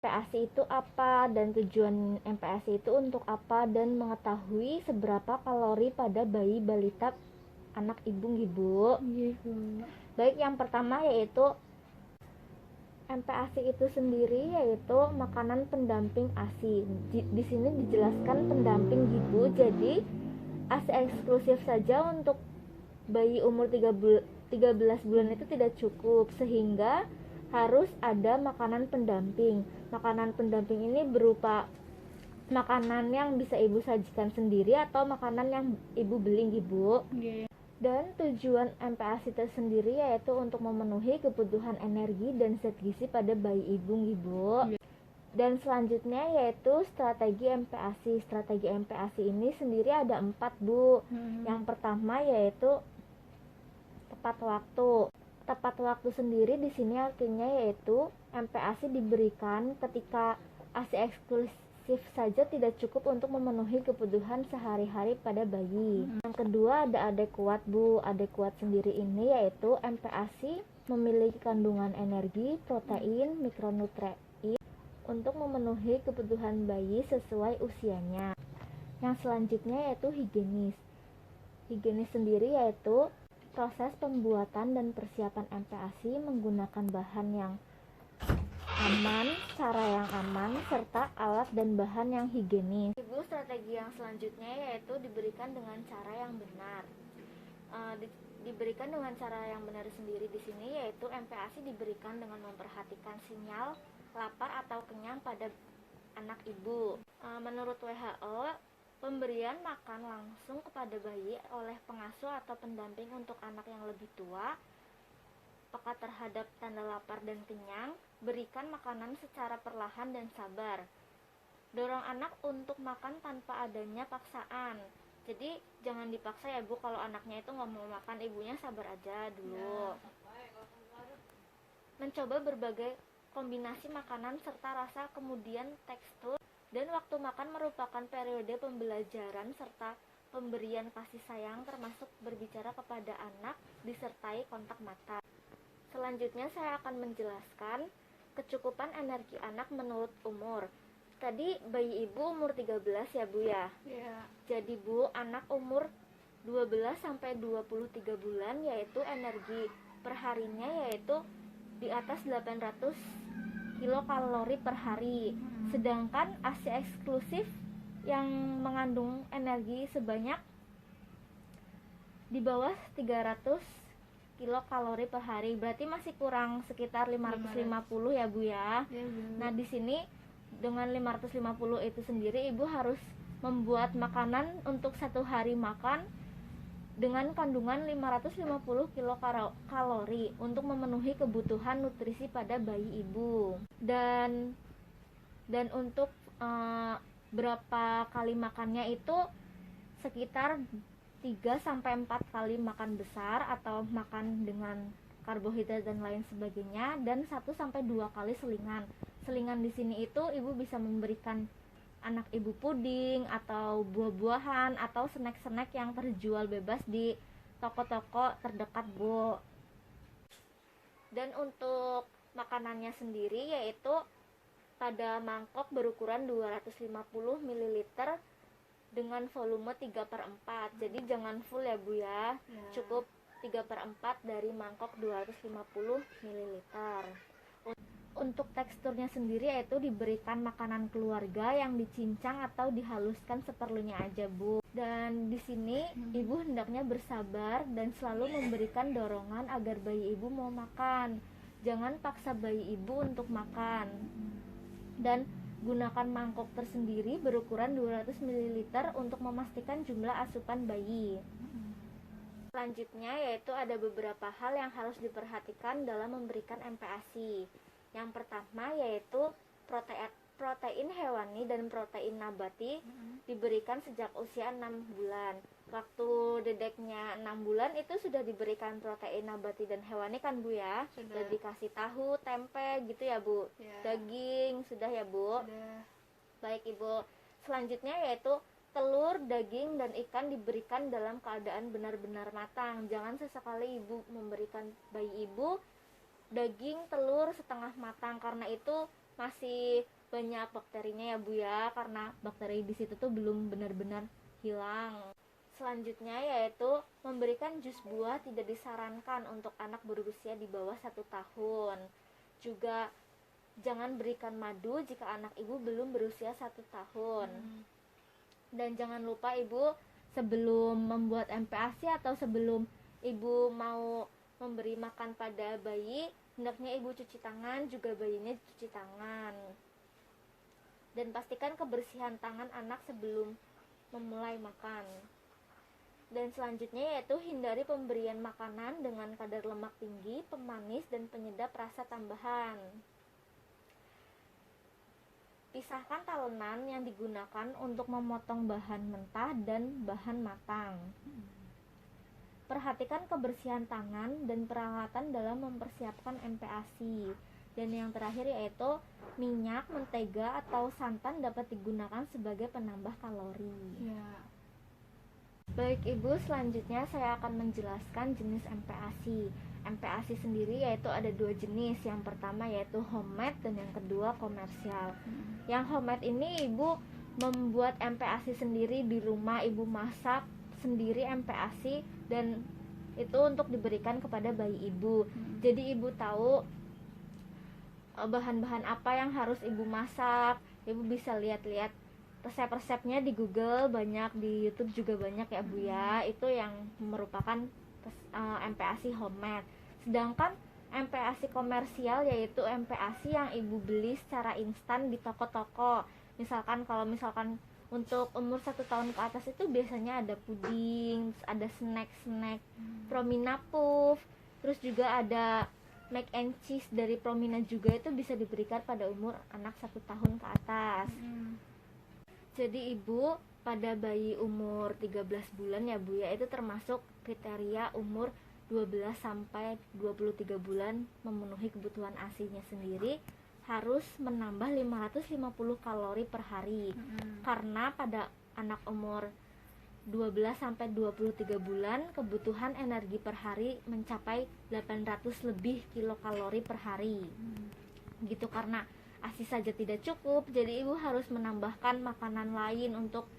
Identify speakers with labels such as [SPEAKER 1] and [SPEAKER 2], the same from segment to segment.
[SPEAKER 1] MPASI itu apa dan tujuan MPASI itu untuk apa, dan mengetahui seberapa kalori pada bayi balita anak ibu. Baik, yang pertama yaitu MPASI itu sendiri yaitu makanan pendamping ASI. Di sini dijelaskan pendamping ibu, jadi ASI eksklusif saja untuk bayi umur 13 bulan itu tidak cukup, sehingga harus ada makanan pendamping. Makanan pendamping ini berupa makanan yang bisa ibu sajikan sendiri atau makanan yang ibu beli ibu. Dan tujuan MPASI tersendiri yaitu untuk memenuhi kebutuhan energi dan zat gizi pada bayi ibu. Dan selanjutnya yaitu strategi MPASI. Strategi MPASI ini sendiri ada 4, Bu. Yang pertama yaitu tepat waktu. Tepat waktu sendiri di sini artinya yaitu MPASI diberikan ketika ASI eksklusif saja tidak cukup untuk memenuhi kebutuhan sehari-hari pada bayi. Yang kedua ada adekuat, Bu. Adekuat sendiri ini yaitu MPASI memiliki kandungan energi, protein, mikronutrien untuk memenuhi kebutuhan bayi sesuai usianya. Yang selanjutnya yaitu higienis. Higienis sendiri yaitu proses pembuatan dan persiapan MPASI menggunakan bahan yang aman, cara yang aman, serta alat dan bahan yang higienis. Ibu, strategi yang selanjutnya yaitu diberikan dengan cara yang benar. Diberikan dengan cara yang benar sendiri di sini yaitu MPASI diberikan dengan memperhatikan sinyal lapar atau kenyang pada anak ibu. Menurut WHO, pemberian makan langsung kepada bayi oleh pengasuh atau pendamping untuk anak yang lebih tua, peka terhadap tanda lapar dan kenyang, berikan makanan secara perlahan dan sabar. Dorong anak untuk makan tanpa adanya paksaan. Jadi jangan dipaksa ya Bu, kalau anaknya itu nggak mau makan, ibunya sabar aja dulu. Mencoba berbagai kombinasi makanan serta rasa, kemudian tekstur dan waktu makan merupakan periode pembelajaran serta pemberian kasih sayang, termasuk berbicara kepada anak disertai kontak mata. Selanjutnya saya akan menjelaskan kecukupan energi anak menurut umur. Tadi bayi ibu umur 13 ya Bu ya? Jadi Bu, anak umur 12 sampai 23 bulan yaitu energi perharinya yaitu di atas 800 kilokalori per hari. Sedangkan ASI eksklusif yang mengandung energi sebanyak di bawah 300 kilokalori per hari, berarti masih kurang sekitar 550 ya Bu ya. Nah, di sini dengan 550 itu sendiri ibu harus membuat makanan untuk satu hari makan dengan kandungan 550 kilokalori untuk memenuhi kebutuhan nutrisi pada bayi ibu. Dan untuk berapa kali makannya itu sekitar 3-4 kali makan besar atau makan dengan karbohidrat dan lain sebagainya, dan 1-2 kali selingan. Selingan di sini itu ibu bisa memberikan anak ibu puding atau buah-buahan atau snack-snack yang terjual bebas di toko-toko terdekat Bu. Dan untuk makanannya sendiri yaitu pada mangkok berukuran 250 ml dengan volume 3/4. Jadi jangan full ya Bu ya. Cukup 3/4 dari mangkok 250 ml. Untuk teksturnya sendiri yaitu diberikan makanan keluarga yang dicincang atau dihaluskan seperlunya aja Bu. Dan di sini ibu hendaknya bersabar dan selalu memberikan dorongan agar bayi ibu mau makan. Jangan paksa bayi ibu untuk makan. Dan gunakan mangkok tersendiri berukuran 200 ml untuk memastikan jumlah asupan bayi. Selanjutnya yaitu ada beberapa hal yang harus diperhatikan dalam memberikan MPASI. Yang pertama yaitu protein hewani dan protein nabati diberikan sejak usia 6 bulan. Waktu dedeknya 6 bulan itu sudah diberikan protein nabati dan hewani kan Bu ya? Sudah dikasih tahu, tempe gitu ya Bu? Daging sudah ya Bu? Sudah. Baik Ibu. Selanjutnya yaitu telur, daging, dan ikan diberikan dalam keadaan benar-benar matang. Jangan sesekali ibu memberikan bayi ibu daging, telur setengah matang, karena itu masih banyak bakterinya ya Bu ya, karena bakteri di situ tuh belum benar-benar hilang. Selanjutnya yaitu memberikan jus buah tidak disarankan untuk anak berusia di bawah 1 tahun. Juga jangan berikan madu jika anak ibu belum berusia 1 tahun. Dan jangan lupa ibu sebelum membuat MPASI atau sebelum ibu mau memberi makan pada bayi, hendaknya ibu cuci tangan, juga bayinya cuci tangan. Dan pastikan kebersihan tangan anak sebelum memulai makan. Dan selanjutnya yaitu hindari pemberian makanan dengan kadar lemak tinggi, pemanis, dan penyedap rasa tambahan. Pisahkan talenan yang digunakan untuk memotong bahan mentah dan bahan matang. Perhatikan kebersihan tangan dan peralatan dalam mempersiapkan MPASI. Dan yang terakhir yaitu minyak, mentega, atau santan dapat digunakan sebagai penambah kalori. Baik Ibu, selanjutnya saya akan menjelaskan jenis MPASI. MPASI sendiri yaitu ada 2 jenis. Yang pertama yaitu homemade dan yang kedua komersial. Yang homemade ini Ibu membuat MPASI sendiri di rumah, Ibu masak sendiri MPASI dan itu untuk diberikan kepada bayi Ibu. Jadi Ibu tahu bahan-bahan apa yang harus Ibu masak. Ibu bisa lihat-lihat resep-resepnya di Google, banyak di YouTube juga banyak ya Bu ya. Itu yang merupakan MPASI homemade. Sedangkan MPASI komersial yaitu MPASI yang Ibu beli secara instan di toko-toko. Kalau misalkan untuk umur 1 tahun ke atas itu biasanya ada puding, ada snack-snack Promina Puff, terus juga ada mac and cheese dari Promina juga, itu bisa diberikan pada umur anak 1 tahun ke atas. Jadi Ibu pada bayi umur 13 bulan ya Bu ya, itu termasuk kriteria umur 12 sampai 23 bulan memenuhi kebutuhan ASI-nya sendiri harus menambah 550 kalori per hari. Karena pada anak umur 12 sampai 23 bulan kebutuhan energi per hari mencapai 800 lebih kilokalori per hari. Gitu, karena ASI saja tidak cukup, jadi ibu harus menambahkan makanan lain untuk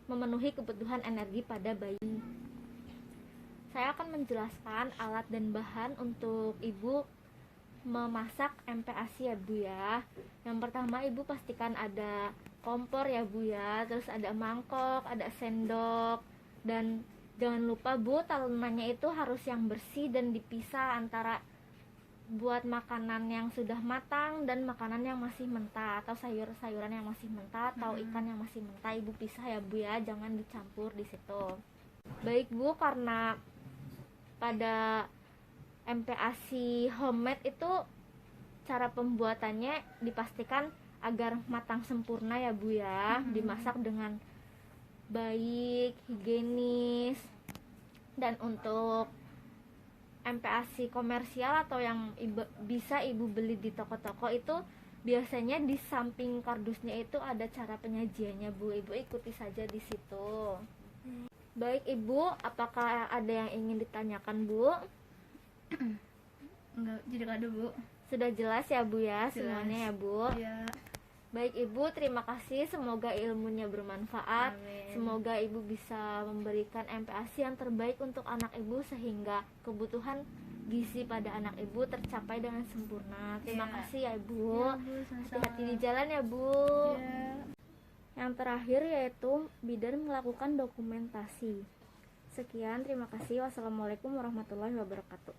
[SPEAKER 1] memenuhi kebutuhan energi pada bayi. Saya akan menjelaskan alat dan bahan untuk ibu memasak MPASI ya Bu ya. Yang pertama ibu pastikan ada kompor ya Bu ya, terus ada mangkok, ada sendok, dan jangan lupa Bu, talenannya itu harus yang bersih dan dipisah antara buat makanan yang sudah matang dan makanan yang masih mentah, atau sayur-sayuran yang masih mentah atau ikan yang masih mentah. Ibu pisah ya Bu ya, jangan dicampur di situ. Baik Bu, karena pada MPASI homemade itu cara pembuatannya dipastikan agar matang sempurna ya Bu ya, dimasak dengan baik, higienis. Dan untuk MPASI komersial atau yang bisa ibu beli di toko-toko itu biasanya di samping kardusnya itu ada cara penyajiannya Bu. Ibu ikuti saja di situ. Baik Ibu, apakah ada yang ingin ditanyakan Bu?
[SPEAKER 2] Enggak, jadi ada Bu.
[SPEAKER 1] Sudah jelas ya Bu ya,
[SPEAKER 2] Jelas.
[SPEAKER 1] semuanya ya Bu.
[SPEAKER 2] Iya.
[SPEAKER 1] Baik Ibu, terima kasih. Semoga ilmunya bermanfaat.
[SPEAKER 2] Amin.
[SPEAKER 1] Semoga Ibu bisa memberikan MPASI yang terbaik untuk anak Ibu sehingga kebutuhan gizi pada anak Ibu tercapai dengan sempurna. Terima
[SPEAKER 2] Iya.
[SPEAKER 1] kasih ya Ibu.
[SPEAKER 2] Ya, Bu, sama-sama.
[SPEAKER 1] Hati-hati di jalan ya Bu.
[SPEAKER 2] Iya.
[SPEAKER 1] Yang terakhir yaitu bidan melakukan dokumentasi. Sekian, terima kasih. Wassalamualaikum warahmatullahi wabarakatuh.